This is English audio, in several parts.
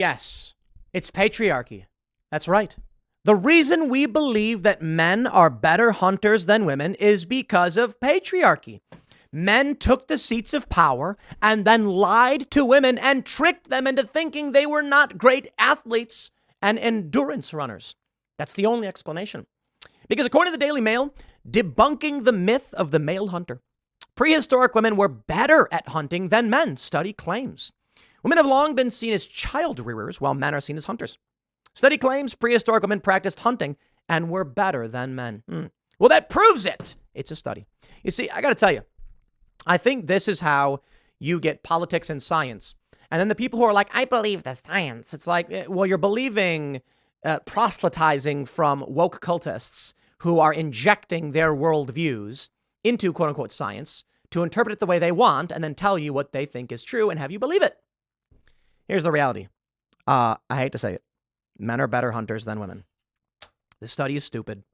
Yes, it's patriarchy. That's right. The reason we believe that men are better hunters than women is because of patriarchy. Men took the seats of power and then lied to women and tricked them into thinking they were not great athletes and endurance runners. That's the only explanation. Because according to the Daily Mail, debunking the myth of the male hunter, prehistoric women were better at hunting than men, study claims. Women have long been seen as child rearers, while men are seen as hunters. Study claims prehistoric women practiced hunting and were better than men. Well, that proves it. It's a study. You see, I got to tell you, I think this is how you get politics and science. And then the people who are like, I believe the science. It's like, well, you're believing proselytizing from woke cultists who are injecting their worldviews into quote unquote science to interpret it the way they want and then tell you what they think is true and have you believe it. Here's the reality. I hate to say it. Men are better hunters than women. This study is stupid.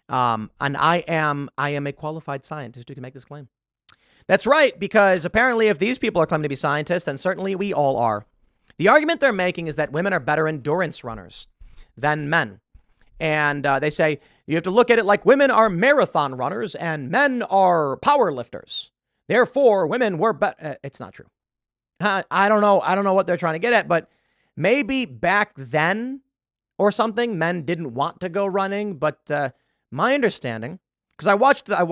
And I am a qualified scientist who can make this claim. That's right, because apparently if these people are claiming to be scientists, then certainly we all are. The argument they're making is that women are better endurance runners than men. And they say you have to look at it like women are marathon runners and men are power lifters. Therefore, women were better. It's not true. I don't know. I don't know what they're trying to get at, but maybe back then or something, men didn't want to go running. But my understanding, because I watched that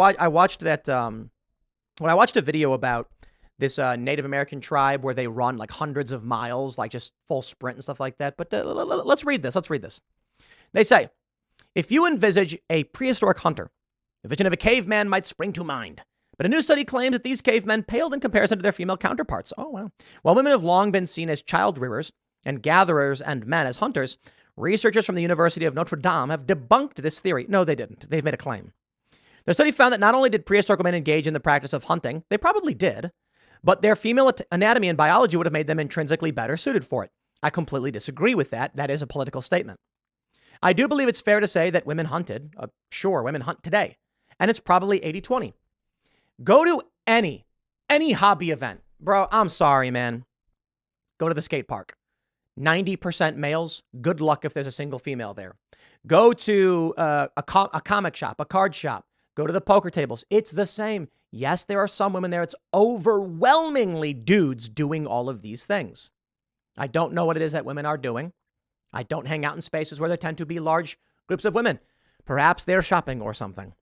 when I watched a video about this Native American tribe where they run like hundreds of miles, like just full sprint and stuff like that. But let's read this. Let's read this. They say, if you envisage a prehistoric hunter, the vision of a caveman might spring to mind. But a new study claims that these cavemen paled in comparison to their female counterparts. Oh, wow. While women have long been seen as child rearers and gatherers and men as hunters, researchers from the University of Notre Dame have debunked this theory. No, they didn't. They've made a claim. The study found that not only did prehistoric women engage in the practice of hunting, they probably did, but their female anatomy and biology would have made them intrinsically better suited for it. I completely disagree with that. That is a political statement. I do believe it's fair to say that women hunted. Sure, women hunt today. And it's probably 80-20. Go to any hobby event. Bro, I'm sorry, man. Go to the skate park. 90% males. Good luck if there's a single female there. Go to a comic shop, a card shop. Go to the poker tables. It's the same. Yes, there are some women there. It's overwhelmingly dudes doing all of these things. I don't know what it is that women are doing. I don't hang out in spaces where there tend to be large groups of women. Perhaps they're shopping or something.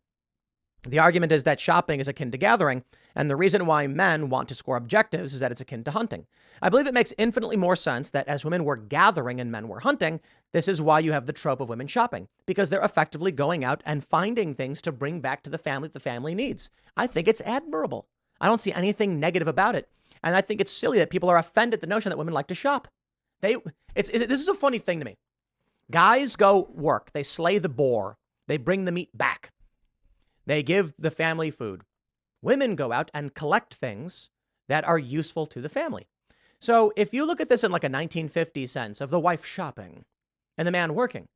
The argument is that shopping is akin to gathering, and the reason why men want to score objectives is that it's akin to hunting. I believe it makes infinitely more sense that as women were gathering and men were hunting, this is why you have the trope of women shopping, because they're effectively going out and finding things to bring back to the family that the family needs. I think it's admirable. I don't see anything negative about it. And I think it's silly that people are offended at the notion that women like to shop. This is a funny thing to me. Guys go work. They slay the boar. They bring the meat back. They give the family food. Women go out and collect things that are useful to the family. So if you look at this in like a 1950s sense of the wife shopping and the man working,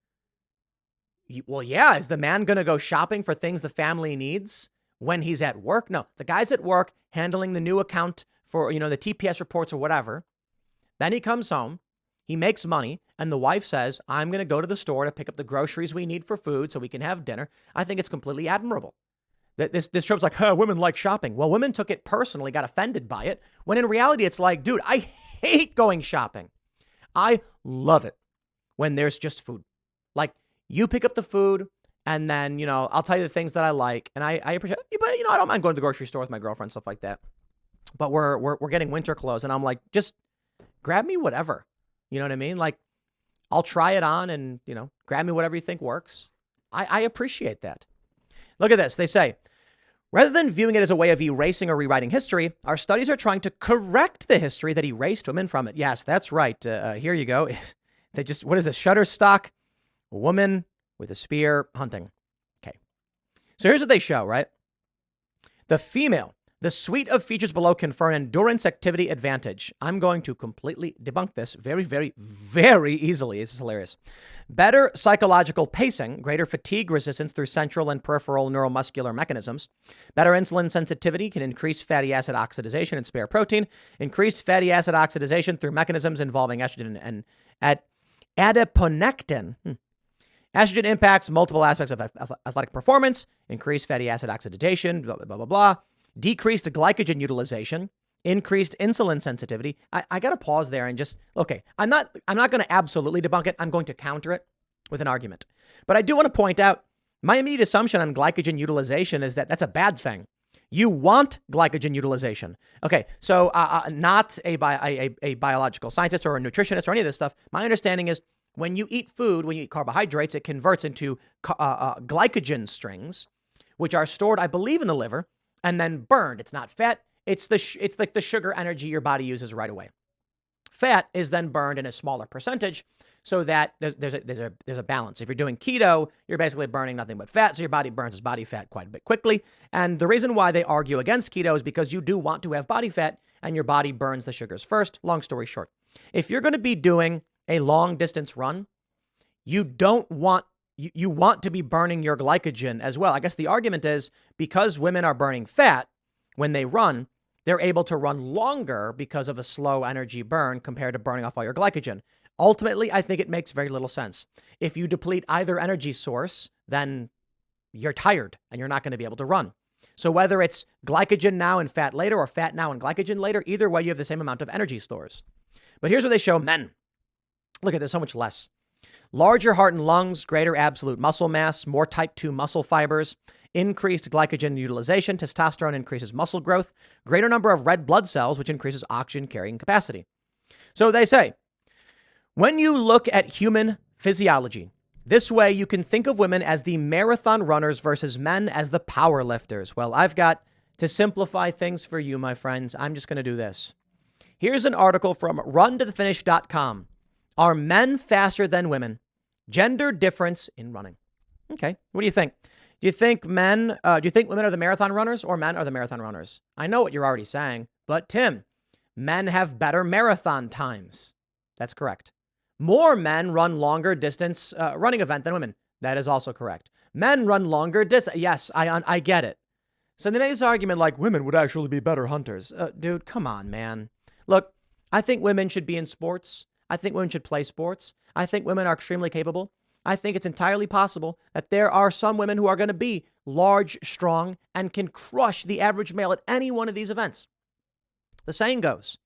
well, yeah, is the man going to go shopping for things the family needs when he's at work? No, the guy's at work handling the new account for, the TPS reports or whatever. Then he comes home, he makes money, and the wife says, I'm going to go to the store to pick up the groceries we need for food so we can have dinner. I think it's completely admirable. This trope's like, women like shopping. Well, women took it personally, got offended by it, when in reality, it's like, dude, I hate going shopping. I love it when there's just food. Like, you pick up the food, and then, I'll tell you the things that I like, and I appreciate it. But, I don't mind going to the grocery store with my girlfriend, stuff like that. But we're getting winter clothes, and I'm like, just grab me whatever. You know what I mean? Like, I'll try it on and, grab me whatever you think works. I appreciate that. Look at this. They say, rather than viewing it as a way of erasing or rewriting history, our studies are trying to correct the history that erased women from it. Yes, that's right. Here you go. What is this? Shutterstock, a woman with a spear hunting. Okay. So here's what they show, right? The suite of features below confer an endurance activity advantage. I'm going to completely debunk this very, very, very easily. This is hilarious. Better psychological pacing, greater fatigue resistance through central and peripheral neuromuscular mechanisms. Better insulin sensitivity can increase fatty acid oxidation and spare protein. Increased fatty acid oxidation through mechanisms involving estrogen At adiponectin. Estrogen impacts multiple aspects of athletic performance, increased fatty acid oxidation, blah, blah, blah, blah, decreased glycogen utilization, increased insulin sensitivity. I got to pause there and just, okay, I'm not going to absolutely debunk it. I'm going to counter it with an argument. But I do want to point out my immediate assumption on glycogen utilization is that that's a bad thing. You want glycogen utilization. Okay, so not a biological scientist or a nutritionist or any of this stuff. My understanding is when you eat food, when you eat carbohydrates, it converts into glycogen strings, which are stored, I believe, in the liver and then burned. It's not fat. It's like the sugar energy your body uses right away. Fat is then burned in a smaller percentage so that there's a balance. If you're doing keto, you're basically burning nothing but fat, so your body burns its body fat quite a bit quickly. And the reason why they argue against keto is because you do want to have body fat and your body burns the sugars first. Long story short, if you're going to be doing a long distance run, you want to be burning your glycogen as well. I guess the argument is because women are burning fat when they run, they're able to run longer because of a slow energy burn compared to burning off all your glycogen. Ultimately, I think it makes very little sense. If you deplete either energy source, then you're tired and you're not going to be able to run. So whether it's glycogen now and fat later or fat now and glycogen later, either way, you have the same amount of energy stores. But here's what they show men. Look at this, so much less. Larger heart and lungs, greater absolute muscle mass, more type 2 muscle fibers, increased glycogen utilization, testosterone increases muscle growth, greater number of red blood cells, which increases oxygen carrying capacity. So they say, when you look at human physiology, this way you can think of women as the marathon runners versus men as the power lifters. Well, I've got to simplify things for you, my friends. I'm just going to do this. Here's an article from runtothefinish.com. Are men faster than women? Gender difference in running. Okay, what do you think? Do you think women are the marathon runners or men are the marathon runners? I know what you're already saying, but Tim, men have better marathon times. That's correct. More men run longer distance running event than women. That is also correct. Men run longer distance. Yes, I get it. So they make this argument like women would actually be better hunters. Dude, come on, man. Look, I think women should be in sports. I think women should play sports. I think women are extremely capable. I think it's entirely possible that there are some women who are going to be large, strong, and can crush the average male at any one of these events. The saying goes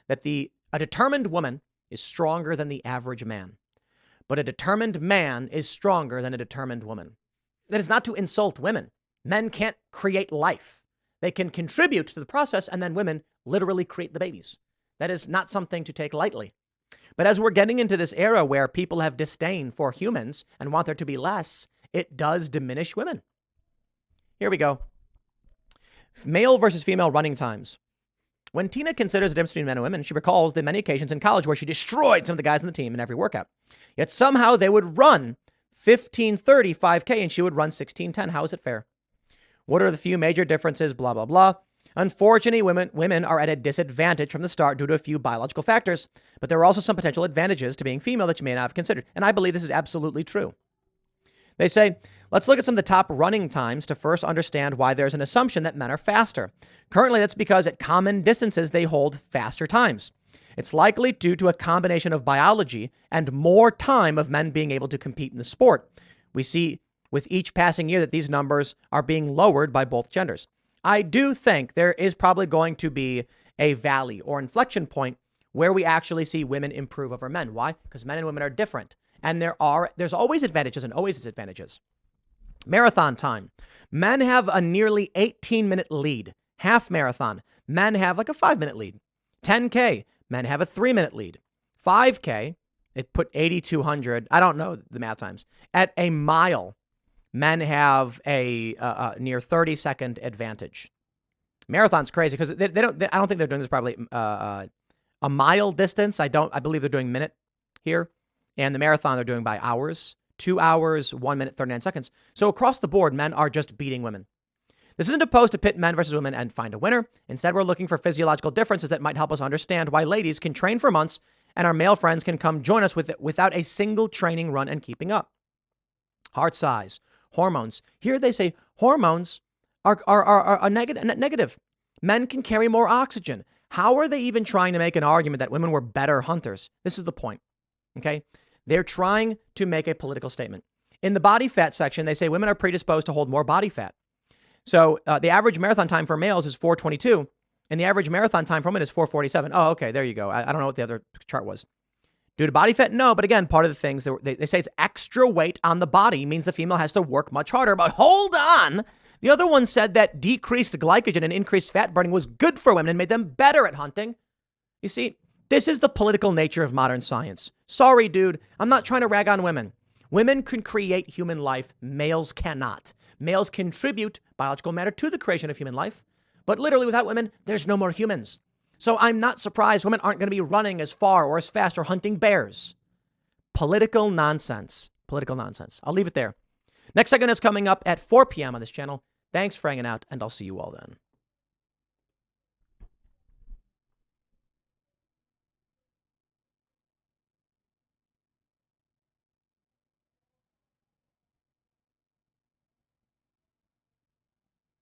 that a determined woman is stronger than the average man, but a determined man is stronger than a determined woman. That is not to insult women. Men can't create life. They can contribute to the process, and then women literally create the babies. That is not something to take lightly. But as we're getting into this era where people have disdain for humans and want there to be less, it does diminish women. Here we go. Male versus female running times. When Tina considers the difference between men and women, she recalls the many occasions in college where she destroyed some of the guys on the team in every workout. Yet somehow they would run 15:30 5K and she would run 16:10. How is it fair? What are the few major differences? Blah, blah, blah. Unfortunately, women are at a disadvantage from the start due to a few biological factors, but there are also some potential advantages to being female that you may not have considered. And I believe this is absolutely true. They say, let's look at some of the top running times to first understand why there's an assumption that men are faster. Currently, that's because at common distances, they hold faster times. It's likely due to a combination of biology and more time of men being able to compete in the sport. We see with each passing year that these numbers are being lowered by both genders. I do think there is probably going to be a valley or inflection point where we actually see women improve over men. Why? Because men and women are different. And there's always advantages and always disadvantages. Marathon time. Men have a nearly 18-minute lead. Half marathon. Men have like a 5-minute lead. 10K. Men have a 3-minute lead. 5K. It put 8,200. I don't know the math times. At a mile, men have a near 30-second advantage. Marathon's crazy because I don't think they're doing this probably a mile distance. I believe they're doing minute here. And the marathon they're doing by hours, 2 hours, 1 minute, 39 seconds. So across the board, men are just beating women. This isn't opposed to pit men versus women and find a winner. Instead, we're looking for physiological differences that might help us understand why ladies can train for months and our male friends can come join us without a single training run and keeping up. Heart size, hormones. Here they say hormones are negative. Men can carry more oxygen. How are they even trying to make an argument that women were better hunters? This is the point. Okay. They're trying to make a political statement. In the body fat section, they say women are predisposed to hold more body fat. So the average marathon time for males is 4:22, and the average marathon time for women is 4:47. Oh, okay, there you go. I don't know what the other chart was. Due to body fat? No, but again, part of the things, they say it's extra weight on the body means the female has to work much harder. But hold on. The other one said that decreased glycogen and increased fat burning was good for women and made them better at hunting. You see, this is the political nature of modern science. Sorry, dude. I'm not trying to rag on women. Women can create human life. Males cannot. Males contribute biological matter to the creation of human life. But literally without women, there's no more humans. So I'm not surprised women aren't going to be running as far or as fast or hunting bears. Political nonsense. Political nonsense. I'll leave it there. Next segment is coming up at 4 p.m. on this channel. Thanks for hanging out, and I'll see you all then.